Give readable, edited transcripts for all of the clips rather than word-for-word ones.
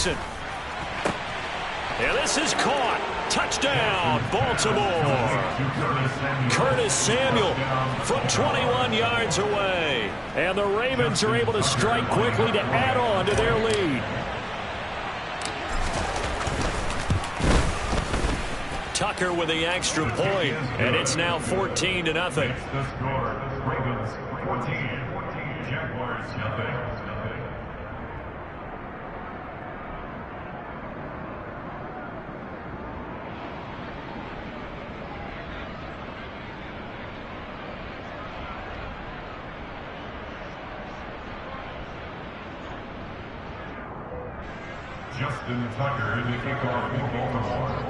Jackson. And this is caught. Touchdown, Baltimore. Curtis Samuel from 21 yards away. And the Ravens are able to strike quickly to add on to their lead. Tucker with the extra point, and it's now 14-0. Ravens 14, Jaguars nothing. Justin Tucker, the kickoff in Baltimore.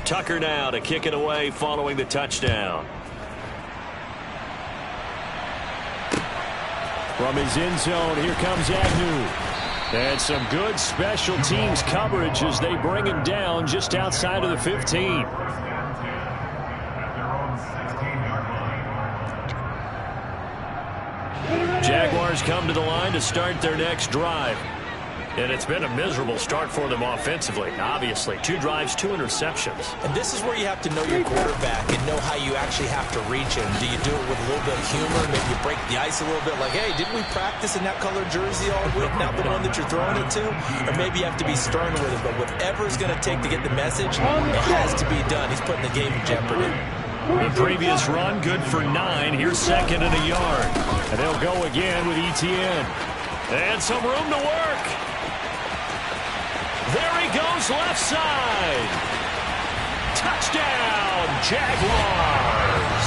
Tucker now to kick it away following the touchdown. From his end zone, here comes Agnew. And some good special teams coverage as they bring him down just outside of the 15. Jaguars come to the line to start their next drive. And it's been a miserable start for them offensively, obviously. 2 drives, 2 interceptions. And this is where you have to know your quarterback and know how you actually have to reach him. Do you do it with a little bit of humor? Maybe you break the ice a little bit like, hey, didn't we practice in that colored jersey all week, not the one that you're throwing it to? Or maybe you have to be stern with it. But whatever it's going to take to get the message, it has to be done. He's putting the game in jeopardy. The previous run, good for 9. Here's 2nd and a yard. And they'll go again with ETN. And some room to work. There he goes, left side. Touchdown, Jaguars.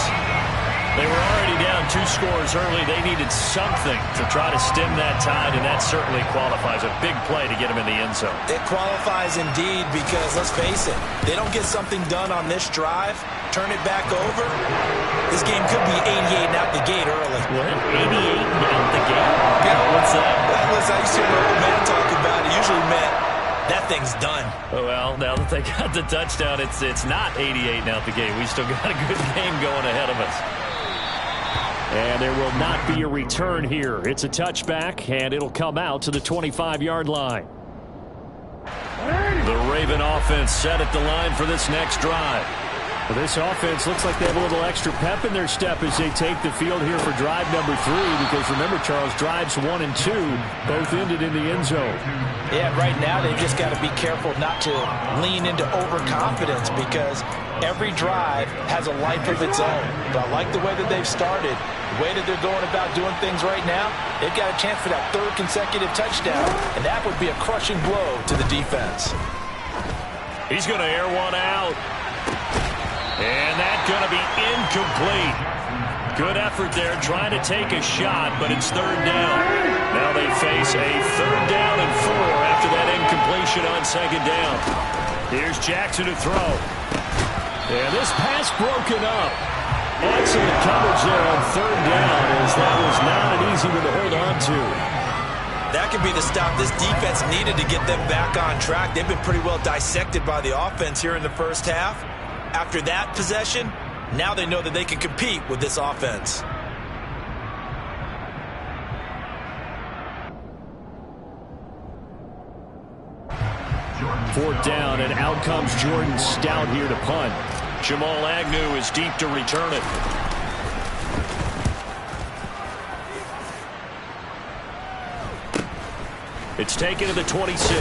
They were already down 2 scores early. They needed something to try to stem that tide, and that certainly qualifies. A big play to get him in the end zone. It qualifies indeed because, let's face it, they don't get something done on this drive, turn it back over, this game could be 88 and out the gate early. What? 88 and out the gate? What's that? That was, I used to hear an old man talk about it. Usually meant that thing's done. Well, now that they got the touchdown, it's not 88 and out the gate. We still got a good game going ahead of us. And there will not be a return here. It's a touchback, and it'll come out to the 25-yard line. The Raven offense set at the line for this next drive. Well, this offense looks like they have a little extra pep in their step as they take the field here for drive number 3, because remember, Charles, drives 1 and 2 both ended in the end zone. Yeah, right now they've just got to be careful not to lean into overconfidence because every drive has a life of its own. But I like the way that they've started, the way that they're going about doing things right now. They've got a chance for that 3rd consecutive touchdown, and that would be a crushing blow to the defense. He's going to air one out. And that's going to be incomplete. Good effort there trying to take a shot, but it's 3rd down. Now they face a 3rd down and 4 after that incompletion on 2nd down. Here's Jackson to throw. And this pass broken up. Excellent coverage there on 3rd down, as that was not an easy one to hold on to. That could be the stop this defense needed to get them back on track. They've been pretty well dissected by the offense here in the first half. After that possession, now they know that they can compete with this offense. Fourth down, and out comes Jordan Stout here to punt. Jamal Agnew is deep to return it. It's taken to the 26.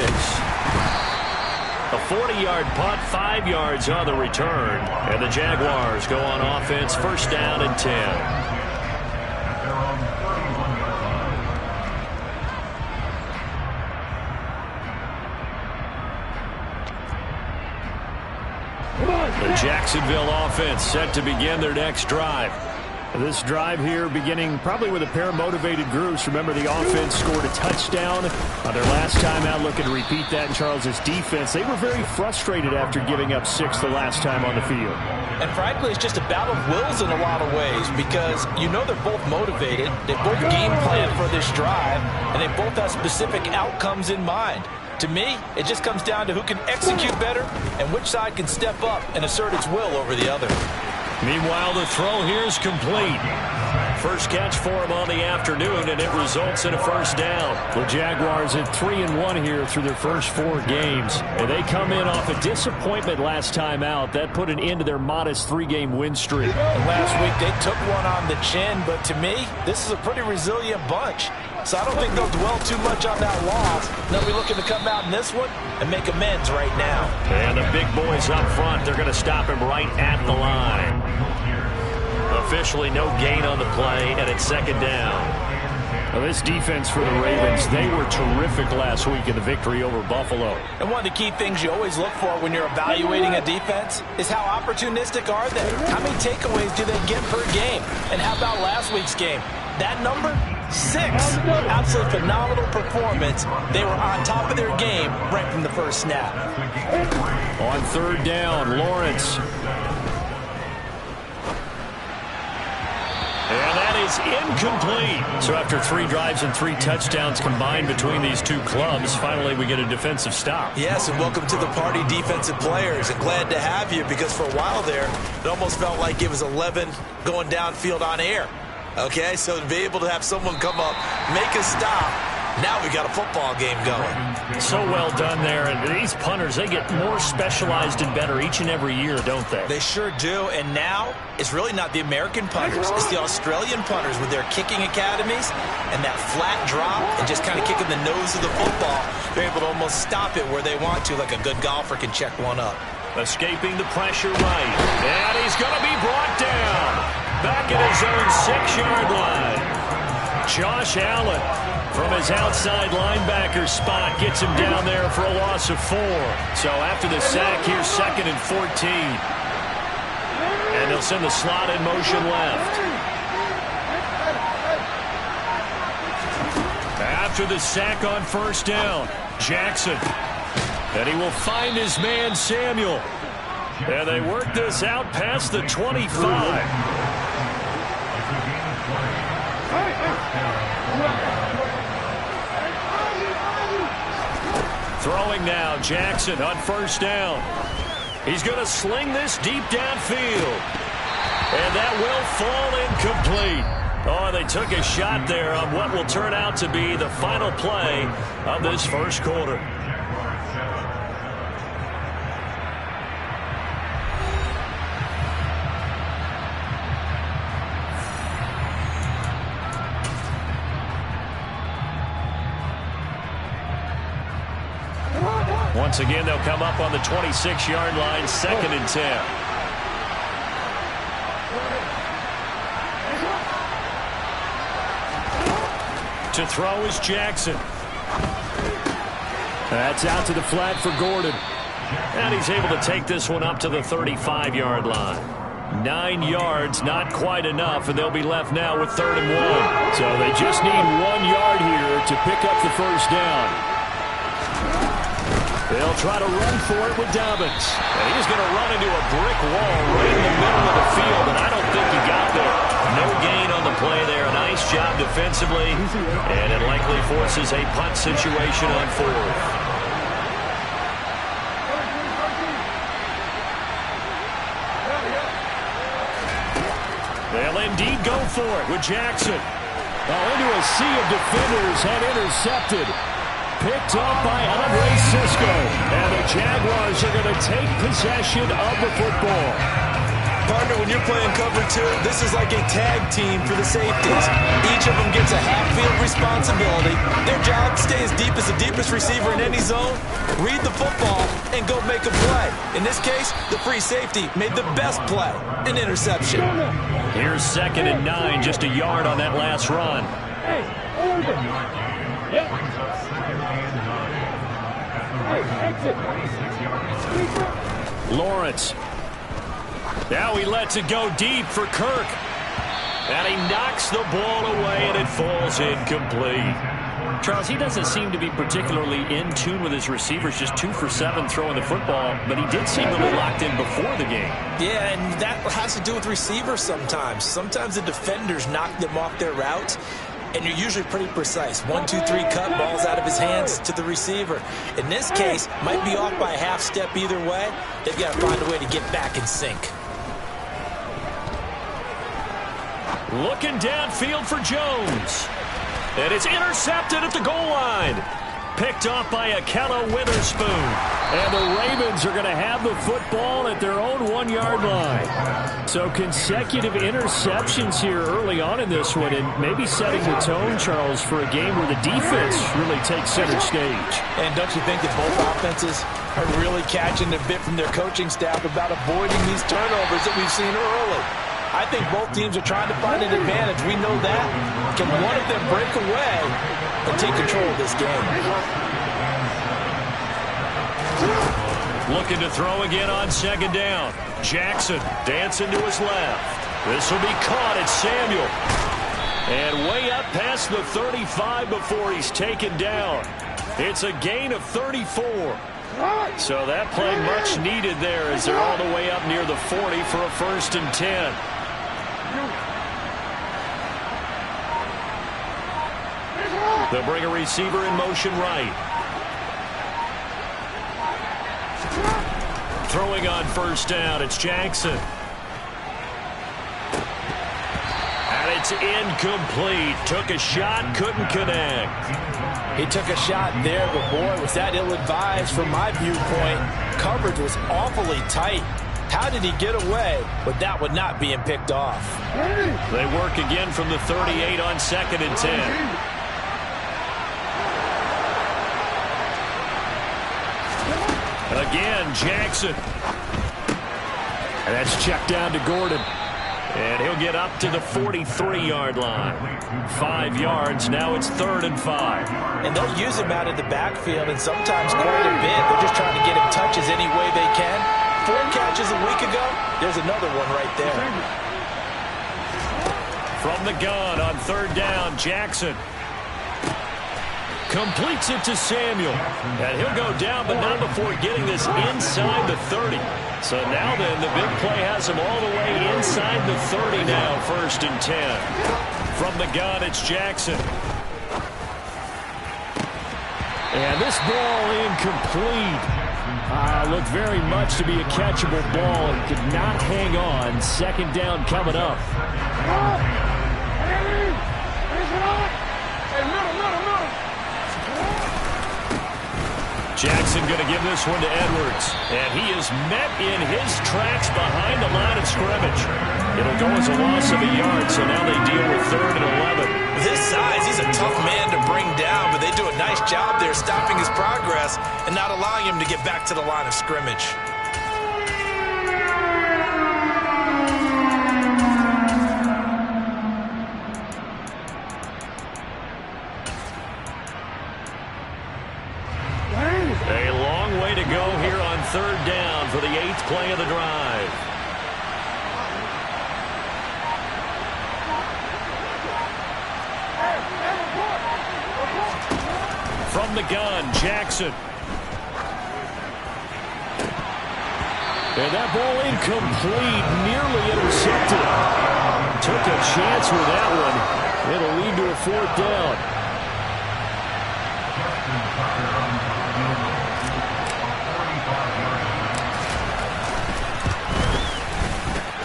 A 40-yard punt, 5 yards on the return. And the Jaguars go on offense, 1st down and 10. The Jacksonville offense set to begin their next drive. This drive here beginning probably with a pair of motivated groups. Remember, the offense scored a touchdown on their last time out. Looking to repeat that in Charles's defense. They were very frustrated after giving up 6 the last time on the field. And frankly, it's just a battle of wills in a lot of ways because you know they're both motivated. They both game plan for this drive, and they both have specific outcomes in mind. To me, it just comes down to who can execute better and which side can step up and assert its will over the other. Meanwhile, the throw here is complete. First catch for him on the afternoon, and it results in a first down. The Jaguars at 3-1 here through their first 4 games. And they come in off a disappointment last time out. That put an end to their modest 3-game win streak. Last week, they took one on the chin, but to me, this is a pretty resilient bunch. So I don't think they'll dwell too much on that loss. They'll be looking to come out in this one and make amends right now. And the big boys up front, they're going to stop him right at the line. Officially no gain on the play, and it's second down. Well, this defense for the Ravens, they were terrific last week in the victory over Buffalo. And one of the key things you always look for when you're evaluating a defense is how opportunistic are they? How many takeaways do they get per game? And how about last week's game? That number? 6. Absolutely phenomenal performance. They were on top of their game right from the first snap. On third down, Lawrence. And that is incomplete. So after 3 drives and 3 touchdowns combined between these two clubs, finally we get a defensive stop. Yes, and welcome to the party, defensive players. And glad to have you, because for a while there, it almost felt like it was 11 going downfield on air. Okay, so to be able to have someone come up, make a stop, now we got a football game going. So well done there. And these punters, they get more specialized and better each and every year, don't they? They sure do. And now it's really not the American punters. It's the Australian punters with their kicking academies and that flat drop and just kind of kicking the nose of the football. They're able to almost stop it where they want to, like a good golfer can check one up. Escaping the pressure right. And he's going to be brought down. Back at his own 6-yard line. Josh Allen from his outside linebacker spot gets him down there for a loss of 4. So after the sack, here's 2nd and 14. And they'll send the slot in motion left. After the sack on first down, Jackson. And he will find his man Samuel. And they work this out past the 25. Throwing now, Jackson on first down. He's going to sling this deep downfield. And that will fall incomplete. Oh, they took a shot there on what will turn out to be the final play of this first quarter. Once again, they'll come up on the 26-yard line, 2nd and 10. To throw is Jackson. That's out to the flat for Gordon. And he's able to take this one up to the 35-yard line. 9 yards, not quite enough, and they'll be left now with 3rd and 1. So they just need 1 yard here to pick up the first down. They'll try to run for it with Dobbins. And he's going to run into a brick wall right in the middle of the field, and I don't think he got there. No gain on the play there. Nice job defensively, and it likely forces a punt situation on 4th. They'll indeed go for it with Jackson. Into a sea of defenders and intercepted. Picked up by Andre Sisco. And the Jaguars are going to take possession of the football. Partner, when you're playing cover 2, this is like a tag team for the safeties. Each of them gets a half-field responsibility. Their job, stay as deep as the deepest receiver in any zone, read the football, and go make a play. In this case, the free safety made the best play, an interception. Here's 2nd and 9, just a yard on that last run. Lawrence. Now he lets it go deep for Kirk. And he knocks the ball away, and it falls incomplete. Charles, he doesn't seem to be particularly in tune with his receivers, just 2 for 7 throwing the football, but he did seem really locked in before the game. Yeah, and that has to do with receivers sometimes. Sometimes the defenders knock them off their routes, and you're usually pretty precise. 1, 2, 3 cut, balls out of his hands to the receiver. In this case, might be off by a half step either way. They've got to find a way to get back in sync. Looking downfield for Jones. And it's intercepted at the goal line. Picked off by Akello Witherspoon. And the Ravens are going to have the football at their own 1-yard line. So consecutive interceptions here early on in this one, and maybe setting the tone, Charles, for a game where the defense really takes center stage. And don't you think that both offenses are really catching a bit from their coaching staff about avoiding these turnovers that we've seen early? I think both teams are trying to find an advantage. We know that. Can one of them break away and take control of this game? Looking to throw again on second down. Jackson dancing to his left. This will be caught at Samuel. And way up past the 35 before he's taken down. It's a gain of 34. So that play much needed there as they're all the way up near the 40 for a 1st and 10. They'll bring a receiver in motion right. Throwing on 1st down, it's Jackson. And it's incomplete. Took a shot, couldn't connect. He took a shot there, but boy, was that ill-advised from my viewpoint. Coverage was awfully tight. How did he get away with that one not being picked off? They work again from the 38 on 2nd and 10. Again, Jackson. And that's checked down to Gordon. And he'll get up to the 43-yard line. 5 yards, now it's 3rd and 5. And they'll use him out of the backfield, and sometimes quite a bit. They're just trying to get him touches any way they can. 4 catches a week ago, there's another one right there. From the gun on 3rd down, Jackson. Completes it to Samuel. And he'll go down, but not before getting this inside the 30. So now then, the big play has him all the way inside the 30 now, 1st and 10. From the gun, it's Jackson. And this ball incomplete. Looked very much to be a catchable ball and could not hang on. 2nd down coming up. Jackson going to give this one to Edwards. And he is met in his tracks behind the line of scrimmage. It'll go as a loss of a yard, so now they deal with 3rd and 11. With his size, he's a tough man to bring down, but they do a nice job there stopping his progress and not allowing him to get back to the line of scrimmage. A long way to go here on 3rd down for the 8th play of the drive. From the gun, Jackson. And that ball incomplete, nearly intercepted. Took a chance with that one. It'll lead to a 4th down.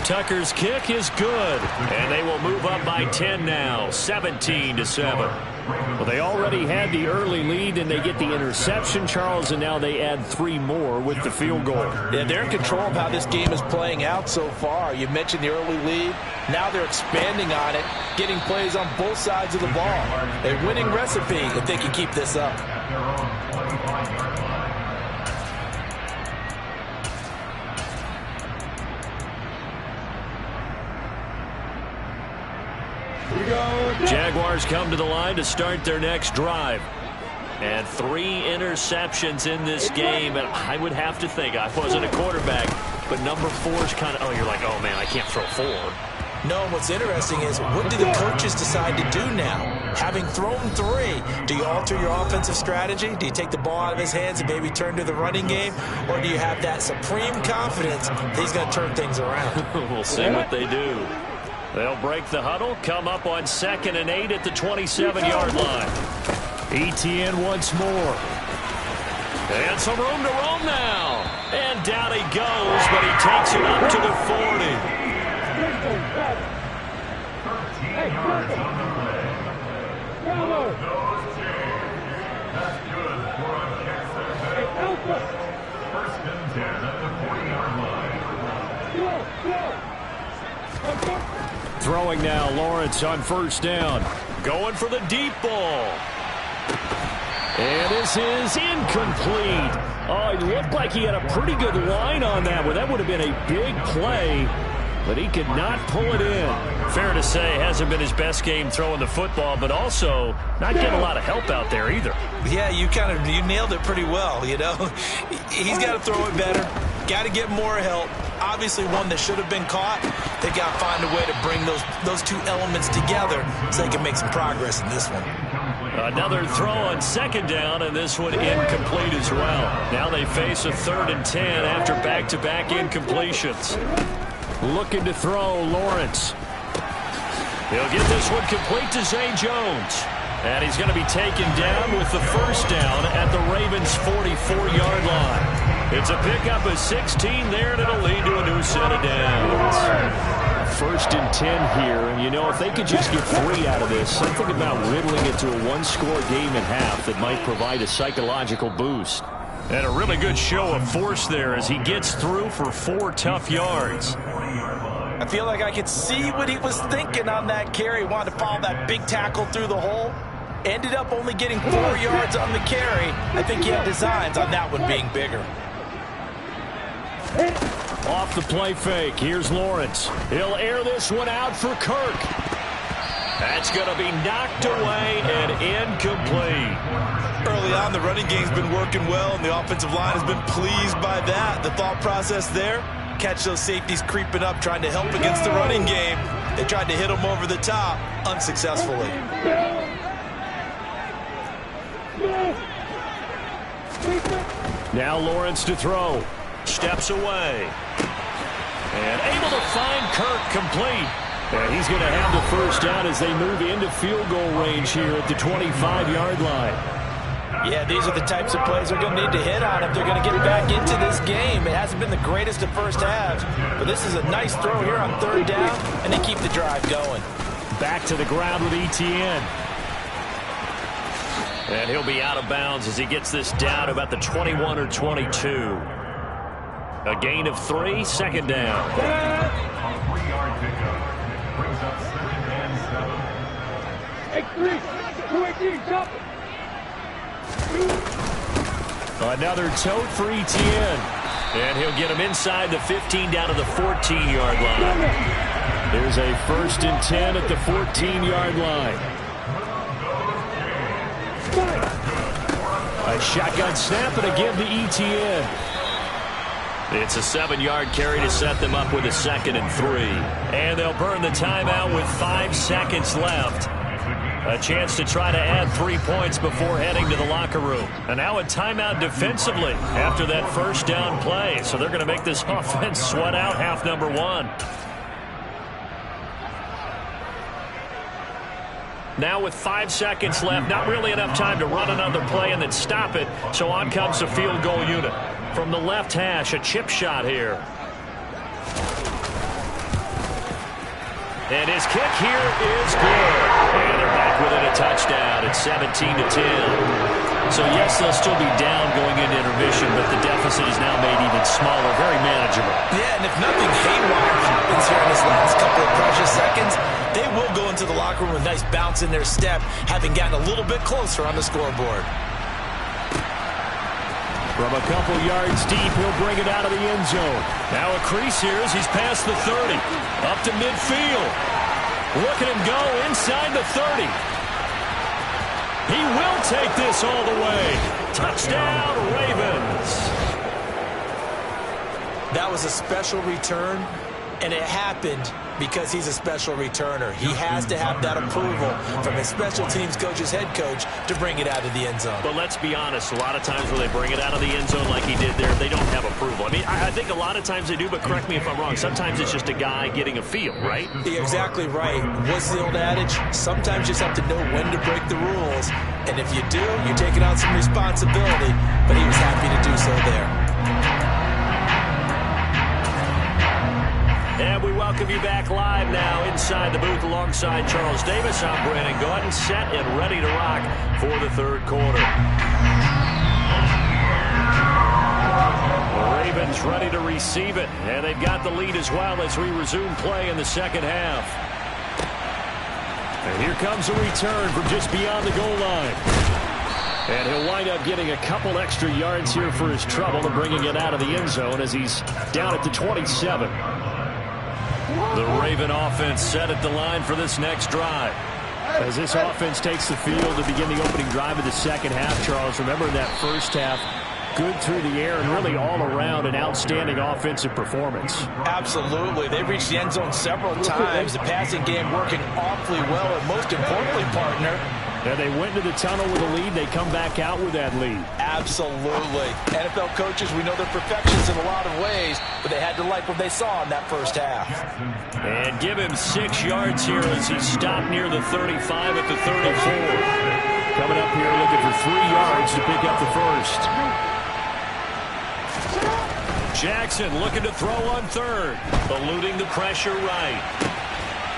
Tucker's kick is good, and they will move up by 10 now, 17-7. Well, they already had the early lead, and they get the interception, Charles, and now they add 3 more with the field goal. Yeah, they're in control of how this game is playing out so far. You mentioned the early lead. Now they're expanding on it, getting plays on both sides of the ball. A winning recipe if they can keep this up. Jaguars come to the line to start their next drive. And 3 interceptions in this game. And I would have to think, I wasn't a quarterback, but number 4 is kind of, you're like, oh, man, I can't throw 4. No, what's interesting is, what do the coaches decide to do now? Having thrown 3, do you alter your offensive strategy? Do you take the ball out of his hands and maybe turn to the running game? Or do you have that supreme confidence that he's going to turn things around? We'll see what they do. They'll break the huddle, come up on 2nd and 8 at the 27-yard line. ETN once more. And some room to roam now. And down he goes, but he takes it up to the 40. yards on the play. Those chains. That's good for a catch that failed. First and 10 at the 40-yard line. Throwing now, Lawrence on first down. Going for the deep ball. And this is incomplete. Oh, it looked like he had a pretty good line on that one. That would have been a big play, but he could not pull it in. Fair to say, hasn't been his best game throwing the football, but also not getting a lot of help out there either. Yeah, you nailed it pretty well, you know. He's got to throw it better. Got to get more help. Obviously one that should have been caught. They got to find a way to bring those two elements together so they can make some progress in this one. Another throw on second down, and this one incomplete as well. Now they face a 3rd and 10 after back-to-back incompletions. Looking to throw, Lawrence. He'll get this one complete to Zay Jones. And he's going to be taken down with the first down at the Ravens' 44-yard line. It's a pickup of 16 there, and it'll lead to a new set of downs. 1st and 10 here, and you know, if they could just get 3 out of this, something about whittling it to a one-score game at half that might provide a psychological boost. And a really good show of force there as he gets through for 4 tough yards. I feel like I could see what he was thinking on that carry. Wanted to follow that big tackle through the hole. Ended up only getting 4 yards on the carry. I think he had designs on that one being bigger. Off the play fake. Here's Lawrence. He'll air this one out for Kirk. That's going to be knocked away and incomplete. Early on, the running game's been working well, and the offensive line has been pleased by that. The thought process there, catch those safeties creeping up, trying to help against the running game. They tried to hit them over the top, unsuccessfully. Now Lawrence to throw. Steps away. And able to find Kirk complete. And he's going to have the first down as they move into field goal range here at the 25-yard line. Yeah, these are the types of plays they're going to need to hit on if they're going to get back into this game. It hasn't been the greatest of first halves, but this is a nice throw here on 3rd down, and they keep the drive going. Back to the ground with Etienne. And he'll be out of bounds as he gets this down about the 21 or 22. A gain of 3, 2nd down. A 3-yard pickup brings up 2nd and 7. Another tote for Etienne. And he'll get him inside the 15 down to the 14-yard line. There's a 1st and 10 at the 14-yard line. A shotgun snap and again to Etienne. It's a 7-yard carry to set them up with a 2nd and 3. And they'll burn the timeout with 5 seconds left. A chance to try to add 3 points before heading to the locker room. And now a timeout defensively after that first down play. So they're going to make this offense sweat out half number 1. Now with 5 seconds left, not really enough time to run another play and then stop it. So on comes the field goal unit. From the left hash, a chip shot here. And his kick here is good. And they're back within a touchdown. It's 17-10. So yes, they'll still be down going into intermission, but the deficit is now made even smaller, very manageable. Yeah, and if nothing haywire happens here in this last couple of precious seconds, they will go into the locker room with a nice bounce in their step, having gotten a little bit closer on the scoreboard. From a couple yards deep, he'll bring it out of the end zone. Now a crease here as he's past the 30. Up to midfield. Look at him go inside the 30. He will take this all the way. Touchdown, Ravens. That was a special return, and it happened because he's a special returner. He has to have that approval from his special teams coach's head coach to bring it out of the end zone. But let's be honest, a lot of times when they bring it out of the end zone like he did there, they don't have approval. I mean, I think a lot of times they do, but correct me if I'm wrong. Sometimes it's just a guy getting a feel, right? You're exactly right. What's the old adage? Sometimes you just have to know when to break the rules. And if you do, you're taking on some responsibility. But he was happy to do so there. And we welcome you back live now inside the booth alongside Charles Davis. I'm Brandon Gaudin, set and ready to rock for the third quarter. The Ravens ready to receive it, and they've got the lead as well as we resume play in the second half. And here comes a return from just beyond the goal line. And he'll wind up getting a couple extra yards here for his trouble and bringing it out of the end zone as he's down at the 27. The Raven offense set at the line for this next drive. As this offense takes the field to begin the opening drive of the second half, Charles, remember in that first half, good through the air and really all around an outstanding offensive performance. Absolutely. They reached the end zone several times. The passing game working awfully well, and most importantly, partner, and they went into the tunnel with a lead. They come back out with that lead. Absolutely. NFL coaches, we know they're perfections in a lot of ways, but they had to like what they saw in that first half. And give him 6 yards here as he stopped near the 35 at the 34. Coming up here looking for 3 yards to pick up the first. Jackson looking to throw on third, eluding the pressure right.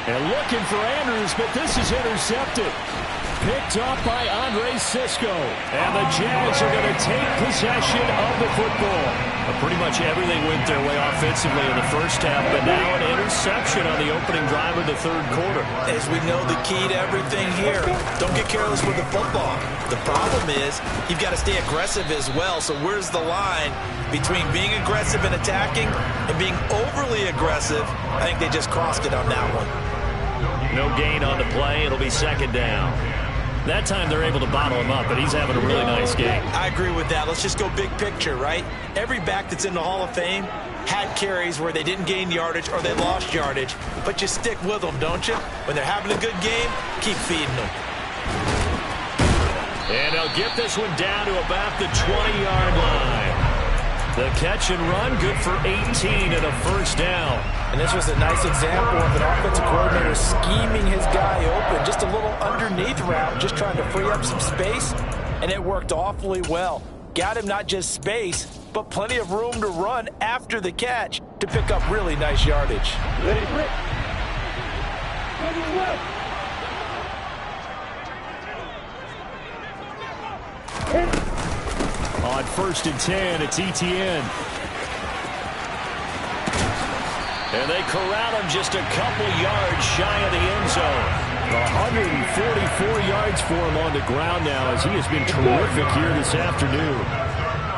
And looking for Andrews, but this is intercepted. Picked up by Andre Sisco. And the Jags are going to take possession of the football. Pretty much everything went their way offensively in the first half, but now an interception on the opening drive of the third quarter. As we know, the key to everything here, don't get careless with the football. The problem is you've got to stay aggressive as well. So where's the line between being aggressive and attacking and being overly aggressive? I think they just crossed it on that one. No gain on the play. It'll be second down. That time they're able to bottle him up, but he's having a really nice game. I agree with that. Let's just go big picture, right? Every back that's in the Hall of Fame had carries where they didn't gain yardage or they lost yardage, but you stick with them, don't you? When they're having a good game, keep feeding them. And they'll get this one down to about the 20-yard line. The catch and run, good for 18 and a first down. And this was a nice example of an offensive coordinator scheming his guy open. Just a little underneath route, just trying to free up some space, and it worked awfully well. Got him not just space, but plenty of room to run after the catch to pick up really nice yardage. On 1st and 10, it's Etienne. And they corral him just a couple yards shy of the end zone. 144 yards for him on the ground now as he has been terrific here this afternoon.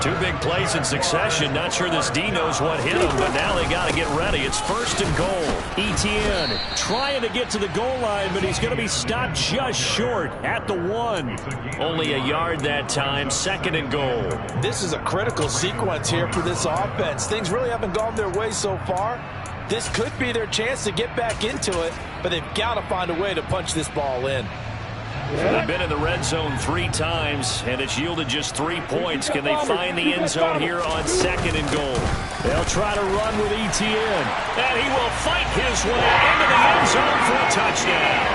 2 big plays in succession. Not sure this D knows what hit him, but now they got to get ready. It's 1st and goal. Etienne trying to get to the goal line, but he's going to be stopped just short at the 1. Only a yard that time. 2nd and goal. This is a critical sequence here for this offense. Things really haven't gone their way so far. This could be their chance to get back into it, but they've got to find a way to punch this ball in. They've been in the red zone 3 times, and it's yielded just 3 points. Can they find the end zone here on 2nd and goal? They'll try to run with Etienne. And he will fight his way into the end zone for a touchdown.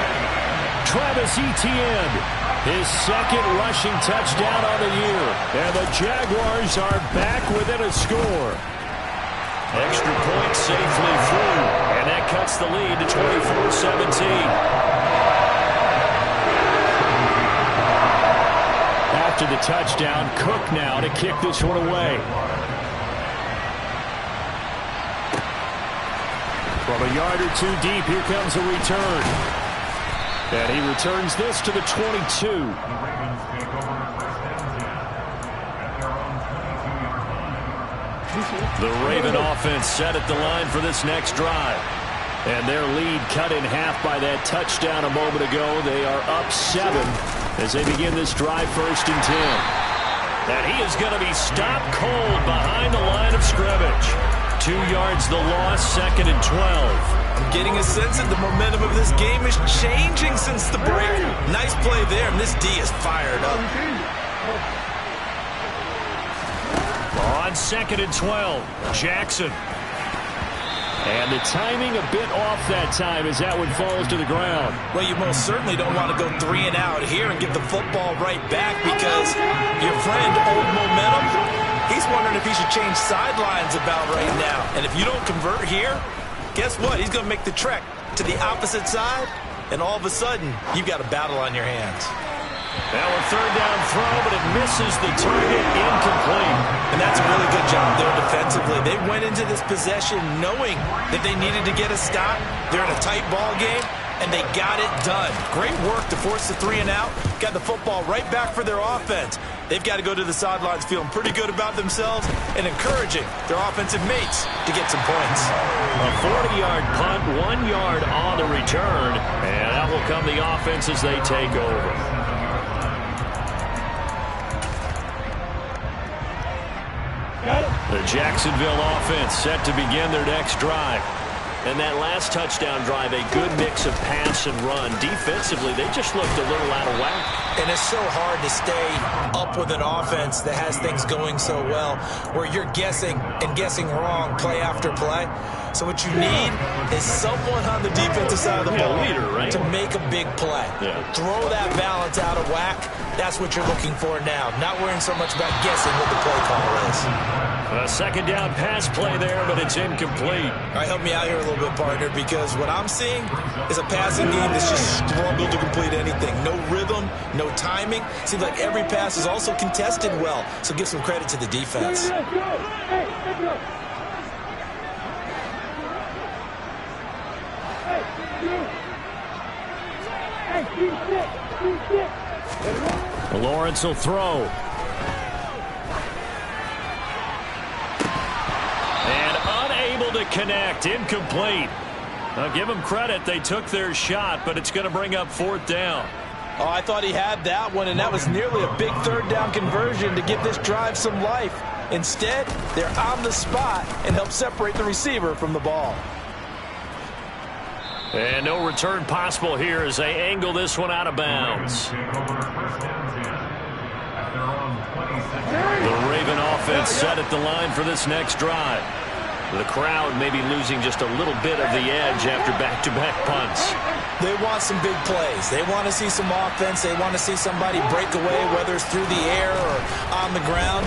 Travis Etienne, his 2nd rushing touchdown on the year. And the Jaguars are back within a score. Extra point safely through, and that cuts the lead to 24-17. After the touchdown, Cook now to kick this one away. From a yard or 2 deep, here comes a return. And he returns this to the 22. The Raven offense set at the line for this next drive. And their lead cut in half by that touchdown a moment ago. They are up 7 as they begin this drive 1st and 10. And he is going to be stopped cold behind the line of scrimmage. 2 yards the loss, 2nd and 12. I'm getting a sense that the momentum of this game is changing since the break. Nice play there, and this D is fired up. On 2nd and 12, Jackson. And the timing a bit off that time as that one falls to the ground. Well, you most certainly don't want to go 3 and out here and give the football right back because your friend, old momentum, he's wondering if he should change sidelines about right now. And if you don't convert here, guess what? He's going to make the trek to the opposite side, and all of a sudden, you've got a battle on your hands. Now a third down throw, but it misses the target, incomplete. And that's a really good job there defensively. They went into this possession knowing that they needed to get a stop. They're in a tight ball game, and they got it done. Great work to force the 3 and out. Got the football right back for their offense. They've got to go to the sidelines feeling pretty good about themselves and encouraging their offensive mates to get some points. A 40-yard punt, 1 yard on the return, and out will come the offense as they take over. The Jacksonville offense set to begin their next drive. And that last touchdown drive, a good mix of pass and run. Defensively, they just looked a little out of whack. And it's so hard to stay up with an offense that has things going so well, where you're guessing and guessing wrong play after play. So what you need is someone on the defensive side of the ball leader, right? to make a big play. Yeah. Throw that balance out of whack. That's what you're looking for now. Not worrying so much about guessing what the play call is. A second down pass play there, but it's incomplete. All right, help me out here a little bit, partner, because what I'm seeing is a passing game that's just struggled to complete anything. No rhythm, no timing. Seems like every pass is also contested well, so give some credit to the defense. Lawrence will throw. And unable to connect. Incomplete. Now give them credit. They took their shot, but it's going to bring up 4th down. Oh, I thought he had that one, and that was nearly a big 3rd down conversion to give this drive some life. Instead, they're on the spot and help separate the receiver from the ball. And no return possible here as they angle this one out of bounds. The Raven offense set at the line for this next drive. The crowd may be losing just a little bit of the edge after back-to-back punts. They want some big plays. They want to see some offense. They want to see somebody break away, whether it's through the air or on the ground.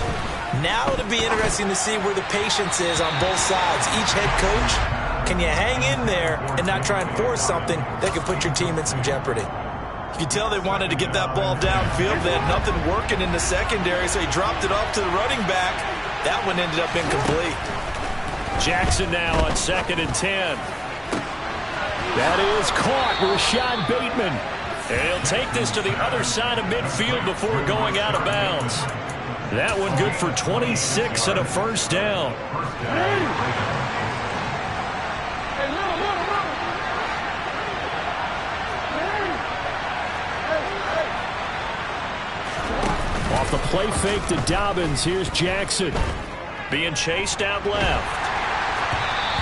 Now it'll be interesting to see where the patience is on both sides. Each head coach, can you hang in there and not try and force something that could put your team in some jeopardy? You can tell they wanted to get that ball downfield. They had nothing working in the secondary, so he dropped it off to the running back. That one ended up incomplete. Jackson now on 2nd and 10. That is caught. Rashad Bateman. And he'll take this to the other side of midfield before going out of bounds. That one good for 26 and a 1st down. Off the play fake to Dobbins. Here's Jackson. Being chased out left.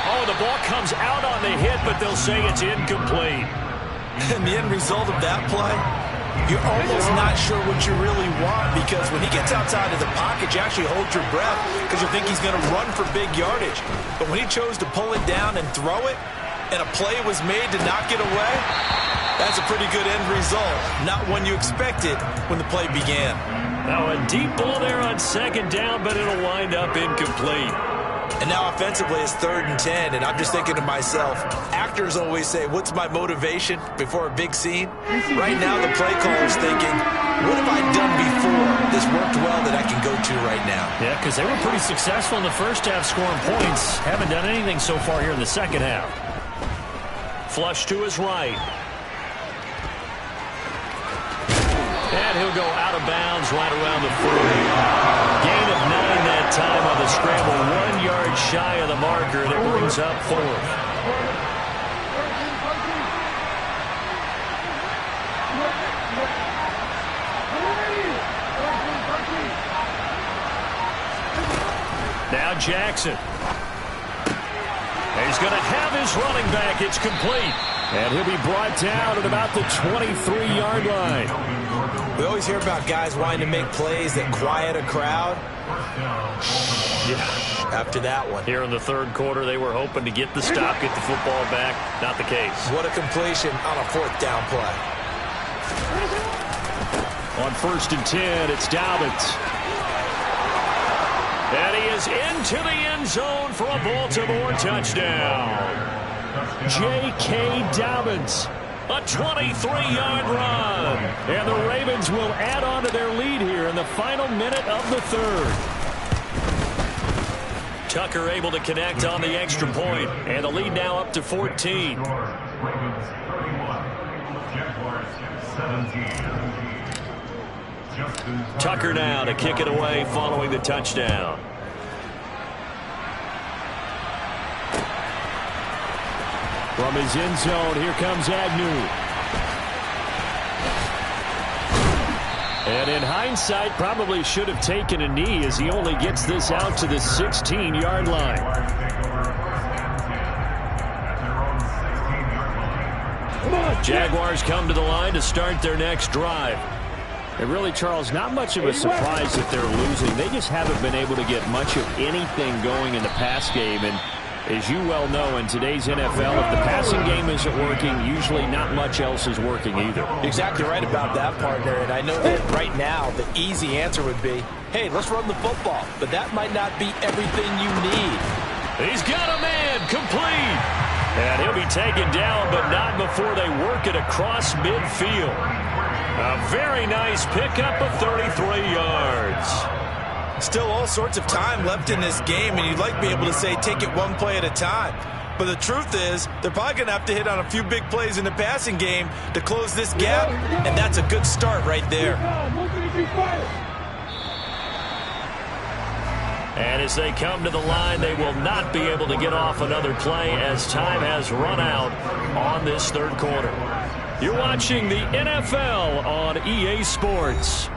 Oh, the ball comes out on the hit, but they'll say it's incomplete. And the end result of that play, you're almost not sure what you really want, because when he gets outside of the pocket, you actually hold your breath because you think he's going to run for big yardage. But when he chose to pull it down and throw it, and a play was made to knock it away, that's a pretty good end result. Not one you expected when the play began. Now a deep ball there on 2nd down, but it'll wind up incomplete. And now offensively it's 3rd and 10, and I'm just thinking to myself, actors always say, what's my motivation before a big scene? Right now the play caller's thinking, what have I done before this worked well that I can go to right now? Yeah, because they were pretty successful in the first half scoring points. Haven't done anything so far here in the second half. Flush to his right. And he'll go out of bounds right around the 40. Gain of 9 that time on the scramble. 1 yard shy of the marker, and it brings up 4th. Now Jackson. And he's going to have his running back. It's complete. And he'll be brought down at about the 23-yard line. We always hear about guys wanting to make plays that quiet a crowd. Yeah, after that one. Here in the 3rd quarter, they were hoping to get the stop, get the football back. Not the case. What a completion on a 4th down play. On 1st and 10, it's Dobbins. And he is into the end zone for a Baltimore touchdown. J.K. Dobbins. A 23-yard run. And the Ravens will add on to their lead here in the final minute of the third. Tucker able to connect on the extra point, and the lead now up to 14. Ravens 31, Jaguars 17. Tucker now to kick it away following the touchdown. From his end zone, here comes Agnew. And in hindsight, probably should have taken a knee as he only gets this out to the 16-yard line. Jaguars come to the line to start their next drive. And really, Charles, not much of a surprise that they're losing. They just haven't been able to get much of anything going in the pass game. And as you well know, in today's NFL, if the passing game isn't working, usually not much else is working either. Exactly right about that, partner. And I know that right now the easy answer would be, hey, let's run the football. But that might not be everything you need. He's got a man complete. And he'll be taken down, but not before they work it across midfield. A very nice pickup of 33 yards. Still all sorts of time left in this game, and you'd like to be able to say take it one play at a time. But the truth is, they're probably going to have to hit on a few big plays in the passing game to close this gap, and that's a good start right there. And as they come to the line, they will not be able to get off another play as time has run out on this third quarter. You're watching the NFL on EA Sports.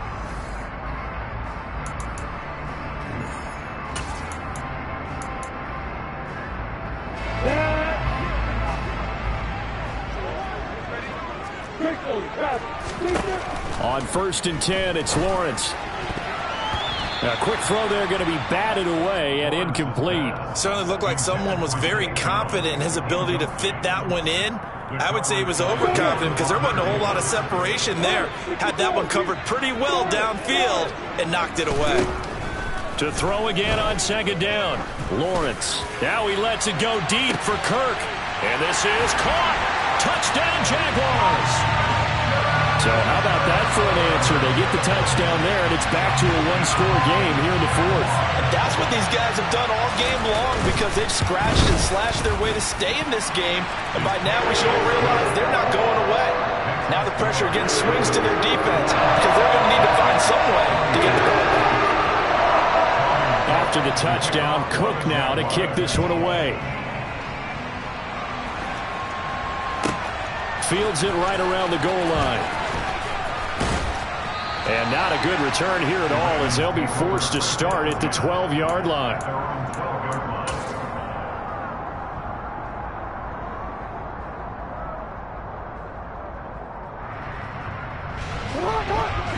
On 1st and 10, it's Lawrence. A quick throw there going to be batted away and incomplete. Certainly looked like someone was very confident in his ability to fit that one in. I would say he was overconfident because there wasn't a whole lot of separation there. Had that one covered pretty well downfield and knocked it away. To throw again on 2nd down. Lawrence. Now he lets it go deep for Kirk. And this is caught. Touchdown, Jaguars. So how about that for an answer? They get the touchdown there, and it's back to a one-score game here in the fourth. And that's what these guys have done all game long because they've scratched and slashed their way to stay in this game. And by now we should all realize they're not going away. Now the pressure again swings to their defense because they're going to need to find some way to get the ball back. After the touchdown, Cook now to kick this one away. Fields it right around the goal line. And not a good return here at all as they'll be forced to start at the 12-yard line.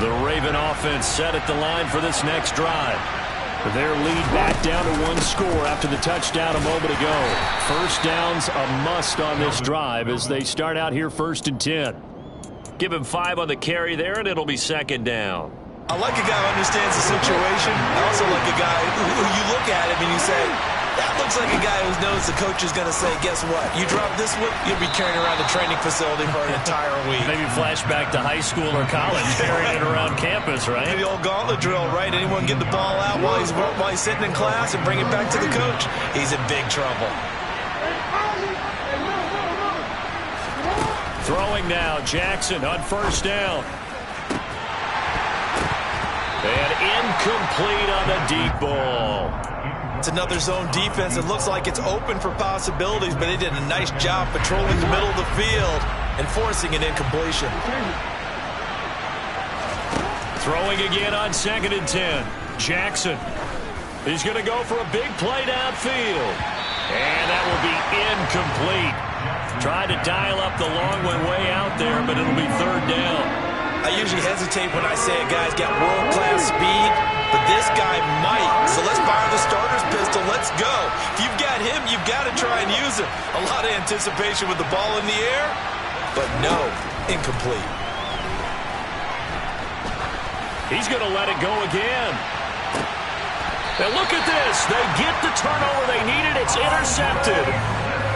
The Raven offense set at the line for this next drive. Their lead back down to one score after the touchdown a moment ago. First down's a must on this drive as they start out here 1st and 10. Give him 5 on the carry there, and it'll be 2nd down. I like a guy who understands the situation. I also like a guy who you look at him and you say, that looks like a guy who knows the coach is going to say, guess what? You drop this one, you'll be carrying around the training facility for an entire week. Maybe flashback to high school or college, carrying it around campus, right? The old gauntlet drill, right? Anyone get the ball out while he's sitting in class and bring it back to the coach? He's in big trouble. Throwing now, Jackson on 1st down. And incomplete on the deep ball. It's another zone defense. It looks like it's open for possibilities, but they did a nice job patrolling the middle of the field and forcing an incompletion. Throwing again on 2nd and 10. Jackson. He's going to go for a big play downfield. And that will be incomplete. Tried to dial up the long one way out there, but it'll be 3rd down. I usually hesitate when I say a guy's got world-class speed, but this guy might. So let's fire the starter's pistol. Let's go. If you've got him, you've got to try and use him. A lot of anticipation with the ball in the air, but no, incomplete. He's going to let it go again. And look at this. They get the turnover they needed. It's intercepted.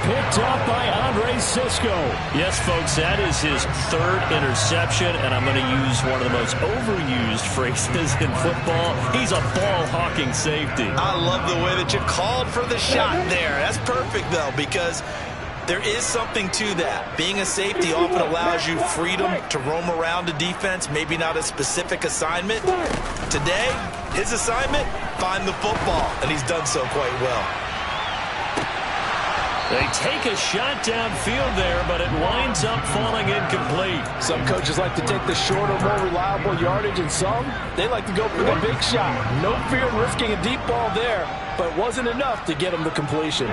Picked up by Andre Cisco. Yes, folks, that is his third interception, and I'm going to use one of the most overused phrases in football. He's a ball-hawking safety. I love the way that you called for the shot there. That's perfect, though, because there is something to that. Being a safety often allows you freedom to roam around the defense, maybe not a specific assignment. Today, his assignment, find the football, and he's done so quite well. They take a shot downfield there, but it winds up falling incomplete. Some coaches like to take the shorter, more reliable yardage, and some, they like to go for the big shot. No fear in risking a deep ball there, but it wasn't enough to get him the completion.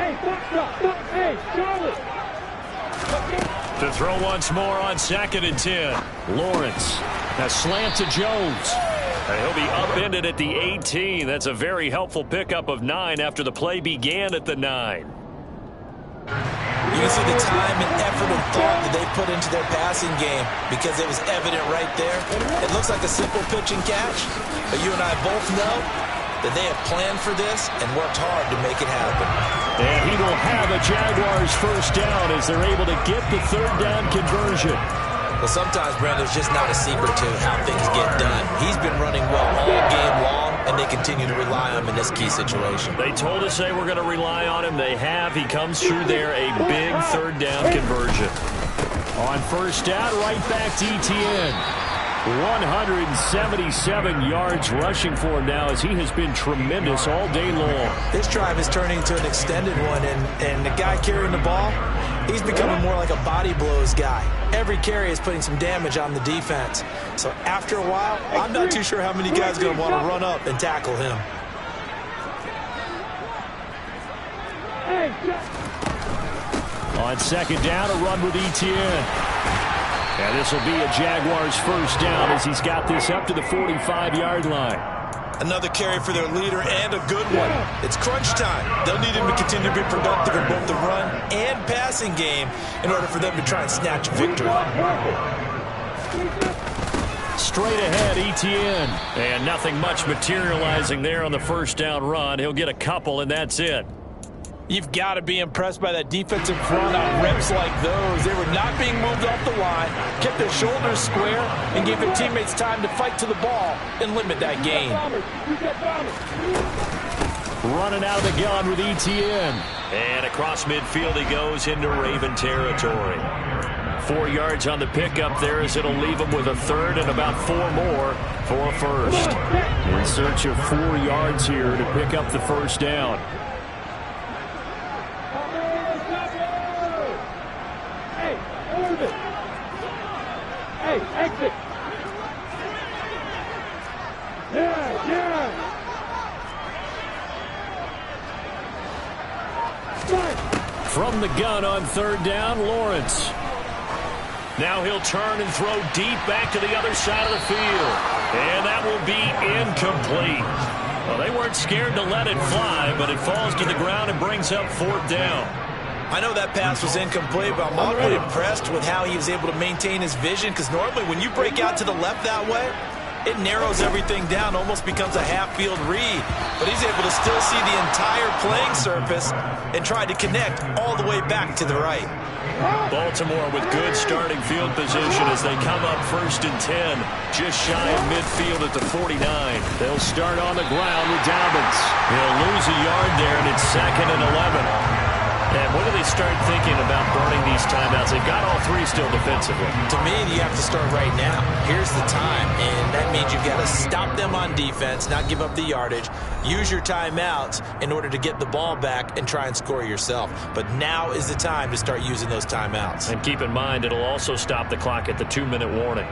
To throw once more on 2nd and 10. Lawrence. A slant to Jones. And he'll be upended at the 18. That's a very helpful pickup of 9 after the play began at the 9. You can see the time and effort and thought that they put into their passing game because it was evident right there. It looks like a simple pitch and catch, but you and I both know that they have planned for this and worked hard to make it happen. And he will have a Jaguars first down as they're able to get the 3rd down conversion. Well, sometimes, Brandon, there's just not a secret to how things get done. He's been running well all game long, and they continue to rely on him in this key situation. They told us they were going to rely on him. They have. He comes through there, a big 3rd down conversion. On 1st down, right back to Etienne. 177 yards rushing for him now as he has been tremendous all day long. This drive is turning into an extended one, and the guy carrying the ball, he's becoming more like a body blows guy. Every carry is putting some damage on the defense. So after a while, I'm not too sure how many guys are going to want to run up and tackle him. On 2nd down, a run with Etienne. And this will be a Jaguars first down as he's got this up to the 45-yard line. Another carry for their leader and a good one. It's crunch time. They'll need him to continue to be productive in both the run and passing game in order for them to try and snatch a victory. Straight ahead, Etienne. And nothing much materializing there on the 1st down run. He'll get a couple, and that's it. You've got to be impressed by that defensive front on reps like those. They were not being moved off the line, kept their shoulders square, and gave their teammates time to fight to the ball and limit that gain. Running out of the gun with Etienne. And across midfield he goes into Raven territory. 4 yards on the pickup there as it'll leave him with a 3rd and about 4 more for a first. In search of 4 yards here to pick up the first down. Exit. From the gun on 3rd down, Lawrence. Now he'll turn and throw deep back to the other side of the field. And that will be incomplete. Well, they weren't scared to let it fly, but it falls to the ground and brings up 4th down. I know that pass was incomplete, but I'm awfully impressed with how he was able to maintain his vision, because normally when you break out to the left that way, it narrows everything down, almost becomes a half-field read. But he's able to still see the entire playing surface and try to connect all the way back to the right. Baltimore with good starting field position as they come up 1st and 10, just shy of midfield at the 49. They'll start on the ground with Dobbins. He'll lose a yard there, and it's 2nd and 11. And when do they start thinking about burning these timeouts? They've got all 3 still defensively. To me, you have to start right now. Here's the time, and that means you've got to stop them on defense, not give up the yardage, use your timeouts in order to get the ball back and try and score yourself. But now is the time to start using those timeouts. And keep in mind, it'll also stop the clock at the 2-minute warning.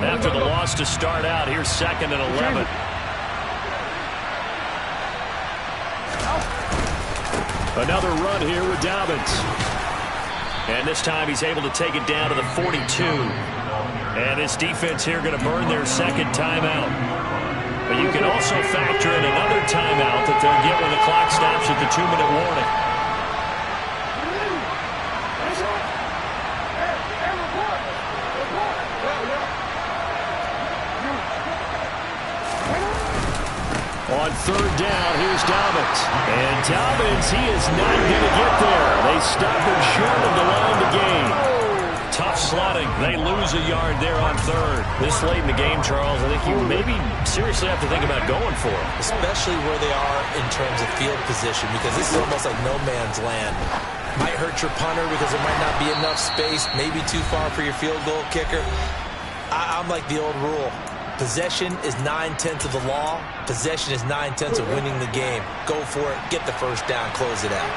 After the loss to start out, here's 2nd and 11. Another run here with Dobbins. And this time he's able to take it down to the 42. And this defense here going to burn their 2nd timeout. But you can also factor in another timeout that they'll get when the clock stops at the 2-minute warning. On third down. Here's Dobbins. And Dobbins, he is not going to get there. They stop him short of the line to gain. Tough sledding. They lose a yard there on third. This late in the game, Charles, I think you maybe seriously have to think about going for it. Especially where they are in terms of field position, because this is almost like no man's land. Might hurt your punter because there might not be enough space, maybe too far for your field goal kicker. I'm like the old rule. Possession is 9/10 of the law. Possession is 9/10 of winning the game. Go for it. Get the first down. Close it out.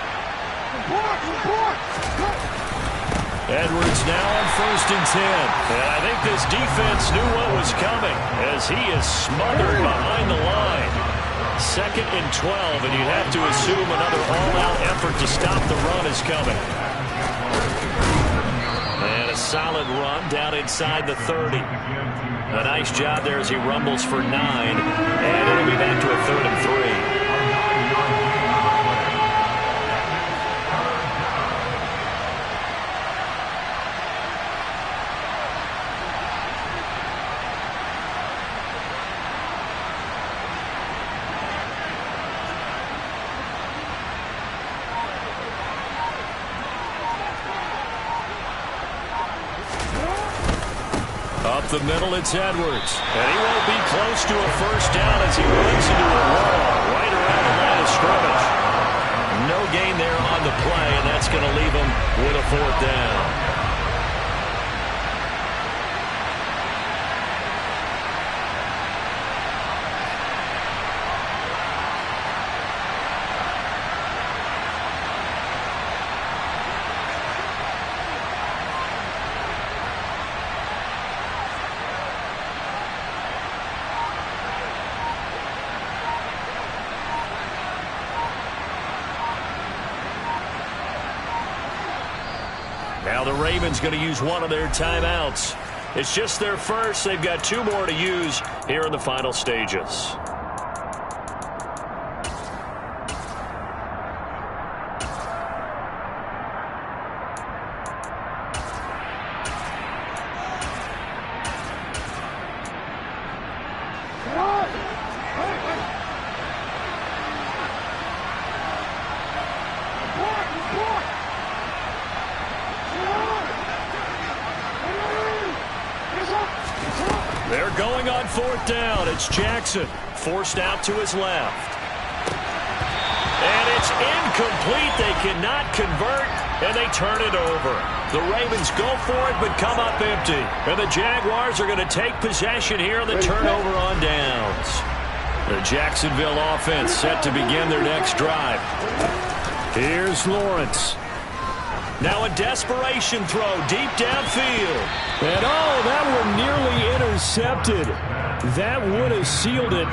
Edwards now on 1st and 10. And I think this defense knew what was coming as he is smothered behind the line. 2nd and 12, and you have to assume another all-out effort to stop the run is coming. And a solid run down inside the 30. A nice job there as he rumbles for 9, and it'll be back to a 3rd and 3. Up the middle, it's Edwards. And he won't be close to a first down as he runs into a wall right around the line of scrimmage. No gain there on the play, and that's going to leave him with a 4th down. Now the Ravens going to use one of their timeouts. It's just their first. They've got 2 more to use here in the final stages. They're going on 4th down. It's Jackson forced out to his left. And it's incomplete. They cannot convert, and they turn it over. The Ravens go for it but come up empty. And the Jaguars are going to take possession here on the turnover on downs. The Jacksonville offense set to begin their next drive. Here's Lawrence. Now a desperation throw deep downfield. And that one nearly intercepted. That would have sealed it.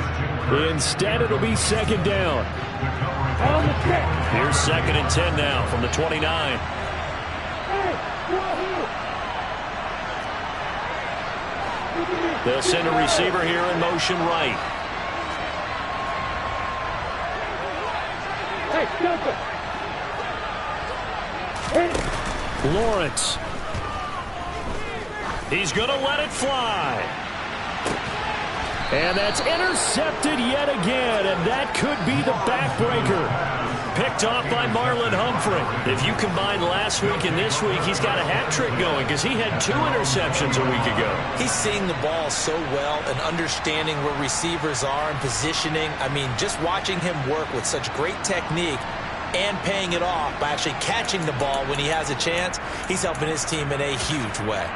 Instead, it'll be 2nd down. Here's 2nd and 10 now from the 29. They'll send a receiver here in motion right. Lawrence. He's going to let it fly. And that's intercepted yet again, and that could be the backbreaker. Picked off by Marlon Humphrey. If you combine last week and this week, he's got a hat trick going because he had 2 interceptions a week ago. He's seeing the ball so well and understanding where receivers are and positioning. I mean, just watching him work with such great technique and paying it off by actually catching the ball when he has a chance, he's helping his team in a huge way.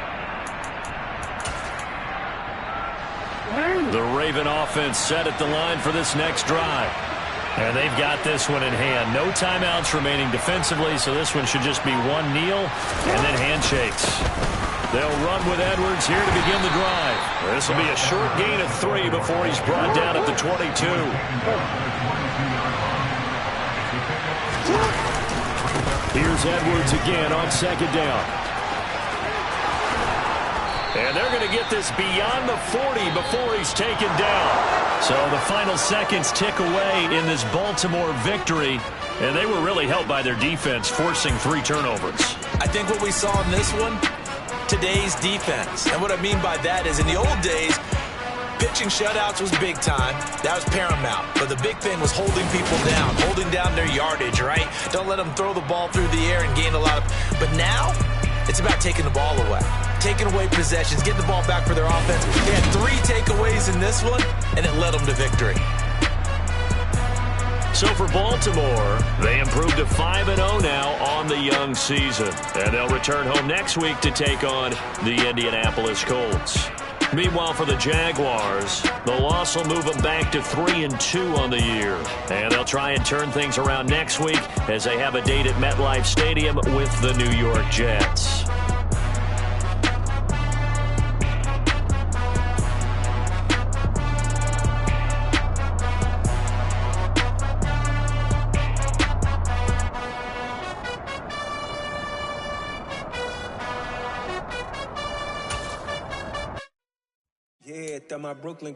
The Raven offense set at the line for this next drive. And they've got this one in hand. No timeouts remaining defensively, so this one should just be one kneel and then handshakes. They'll run with Edwards here to begin the drive. This will be a short gain of 3 before he's brought down at the 22. Here's Edwards again on 2nd down. And they're going to get this beyond the 40 before he's taken down. So the final seconds tick away in this Baltimore victory. And they were really helped by their defense, forcing 3 turnovers. I think what we saw in this one, today's defense. And what I mean by that is in the old days, Pitching shutouts was big time. That was paramount. But the big thing was holding people down, holding down their yardage, right? Don't let them throw the ball through the air and gain a lot of... But now, it's about taking the ball away. Taking away possessions, getting the ball back for their offense. They had 3 takeaways in this one, and it led them to victory. So for Baltimore, they improved to 5-0 now on the young season. And they'll return home next week to take on the Indianapolis Colts. Meanwhile, for the Jaguars, the loss will move them back to 3-2 on the year. And they'll try and turn things around next week as they have a date at MetLife Stadium with the New York Jets. Yeah, está my Brooklyn.